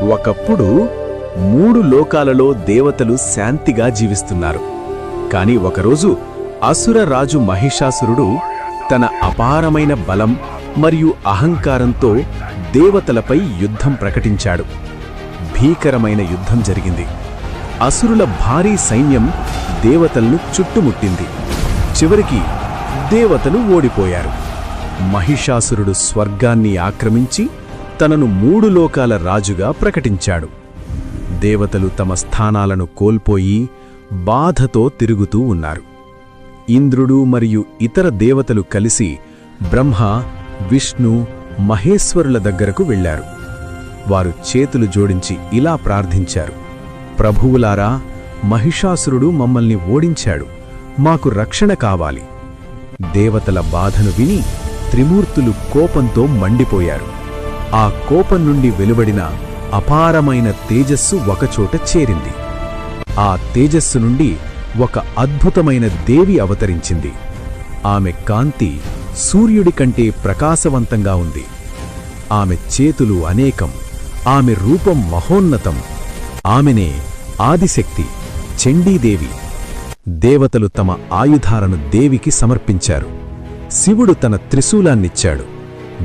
ఒకప్పుడు 3 లోకాలలో దేవతలు శాంతిగా జీవిస్తున్నారు. కాని ఒకరోజు అసుర రాజు మహిషాసురుడు తన అపారమైన బలం మరియు అహంకారంతో దేవతలపై యుద్ధం ప్రకటించాడు. భీకరమైన యుద్ధం జరిగింది. అసురుల భారీ సైన్యం దేవతలను చుట్టుముట్టింది. చివరికి దేవతలు ఓడిపోయారు. మహిషాసురుడు స్వర్గాన్ని ఆక్రమించి తనను 3 లోకాల రాజుగా ప్రకటించాడు. దేవతలు తమ స్థానాలను కోల్పోయి బాధతో తిరుగుతూ ఉన్నారు. ఇంద్రుడు మరియు ఇతర దేవతలు కలిసి బ్రహ్మ, విష్ణు, మహేశ్వరుల దగ్గరకు వెళ్లారు. వారు చేతులు జోడించి ఇలా ప్రార్థించారు: ప్రభువులారా, మహిషాసురుడు మమ్మల్ని ఓడించాడు, మాకు రక్షణ కావాలి. దేవతల బాధను విని త్రిమూర్తులు కోపంతో మండిపోయారు. ఆ కోపం నుండి వెలువడిన అపారమైన తేజస్సు ఒకచోట చేరింది. ఆ తేజస్సు నుండి ఒక అద్భుతమైన దేవి అవతరించింది. ఆమె కాంతి సూర్యుడి కంటే ప్రకాశవంతంగా ఉంది. ఆమె చేతులు అనేకం, ఆమె రూపం మహోన్నతం. ఆమెనే ఆదిశక్తి, చండీదేవి. దేవతలు తమ ఆయుధాలను దేవికి సమర్పించారు. శివుడు తన త్రిశూలాన్నిచ్చాడు,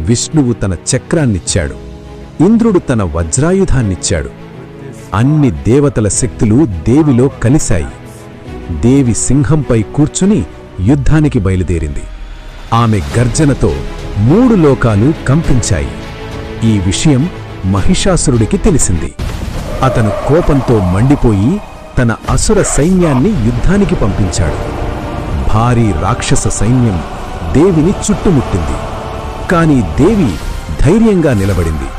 విష్ణువు తన చక్రాన్నిచ్చాడు, ఇంద్రుడు తన వజ్రాయుధాన్నిచ్చాడు. అన్ని దేవతల శక్తులు దేవిలో కలిశాయి. దేవి సింహంపై కూర్చుని యుద్ధానికి బయలుదేరింది. ఆమె గర్జనతో 3 లోకాలు కంపించాయి. ఈ విషయం మహిషాసురుడికి తెలిసింది. అతను కోపంతో మండిపోయి తన అసుర సైన్యాన్ని యుద్ధానికి పంపించాడు. భారీ రాక్షస సైన్యం దేవిని చుట్టుముట్టింది. కాని దేవి ధైర్యంగా నిలబడింది.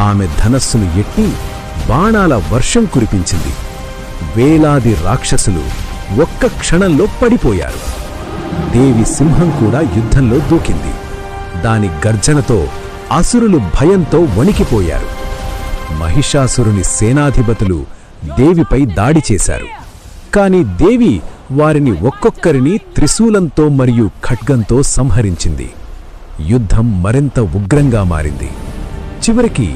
ఆమె ధనస్సును ఎట్టి బాణాల వర్షం కురిపించింది. వేలాది రాక్షసులు ఒక్క క్షణంలో పడిపోయారు. దేవి సింహం కూడా యుద్ధంలో దూకింది. దాని గర్జనతో అసురులు భయంతో వణికిపోయారు. మహిషాసురుని సేనాధిపతులు దేవిపై దాడి చేశారు. కాని దేవి వారిని ఒక్కొక్కరిని త్రిశూలంతో మరియు ఖడ్గంతో సంహరించింది. యుద్ధం మరింత ఉగ్రంగా మారింది. చివరికి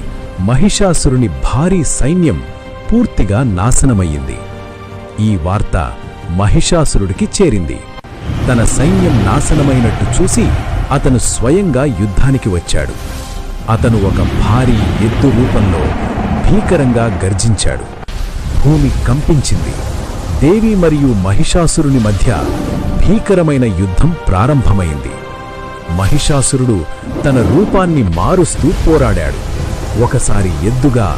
మహిషాసురుని భారీ సైన్యం పూర్తిగా నాశనమయ్యింది. ఈ వార్త మహిషాసురుడికి చేరింది. తన సైన్యం నాశనమైనట్టు చూసి అతను స్వయంగా యుద్ధానికి వచ్చాడు. అతను ఒక భారీ ఎద్దు రూపంలో భీకరంగా గర్జించాడు. భూమి కంపించింది. దేవి మరియు మహిషాసురుని మధ్య భీకరమైన యుద్ధం ప్రారంభమైంది. మహిషాసురుడు తన రూపాన్ని మారుస్తూ పోరాడాడు. ఒకసారి ఎద్దుగా,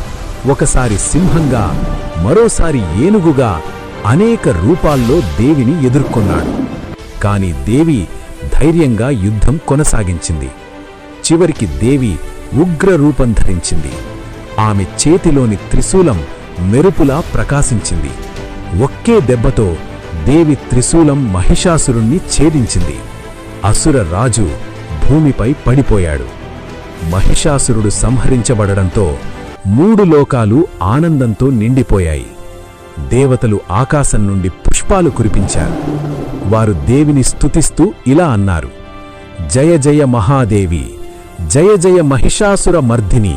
ఒకసారి సింహంగా, మరోసారి ఏనుగుగా అనేక రూపాల్లో దేవిని ఎదుర్కొన్నాడు. కాని దేవి ధైర్యంగా యుద్ధం కొనసాగించింది. చివరికి దేవి ఉగ్ర రూపం ధరించింది. ఆమె చేతిలోని త్రిశూలం మెరుపులా ప్రకాశించింది. ఒక్కే దెబ్బతో దేవి త్రిశూలం మహిషాసురుణ్ణి ఛేదించింది. అసుర రాజు భూమిపై పడిపోయాడు. మహిషాసురుడు సంహరించబడడంతో 3 లోకాలు ఆనందంతో నిండిపోయాయి. దేవతలు ఆకాశం నుండి పుష్పాలు కురిపించారు. వారు దేవిని స్తుతిస్తూ ఇలా అన్నారు: జయ జయ మహాదేవి, జయ జయ మహిషాసుర మర్దిని.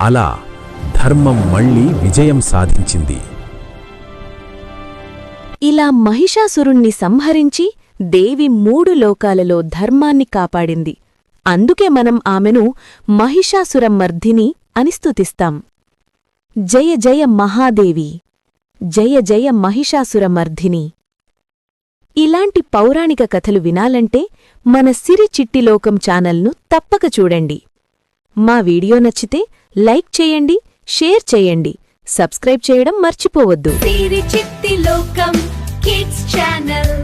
అలా ధర్మం మళ్లీ విజయం సాధించింది. ఇలా మహిషాసురుణ్ణి సంహరించి దేవి 3 లోకాలలో ధర్మాన్ని కాపాడింది. అందుకే మనం ఆమెను మహిషాసురమర్ధిని అని స్తుతిస్తాం. జయ జయ మహాదేవి, జయ జయ మహిషాసురమర్ధిని. ఇలాంటి పౌరాణిక కథలు వినాలంటే మన సిరి చిట్టిలోకం ఛానల్ను తప్పక చూడండి. మా వీడియో నచ్చితే లైక్ చేయండి, షేర్ చేయండి, సబ్స్క్రైబ్ చేయడం మర్చిపోవద్దు. సిరి చిట్టిలోకం కిడ్స్ ఛానల్.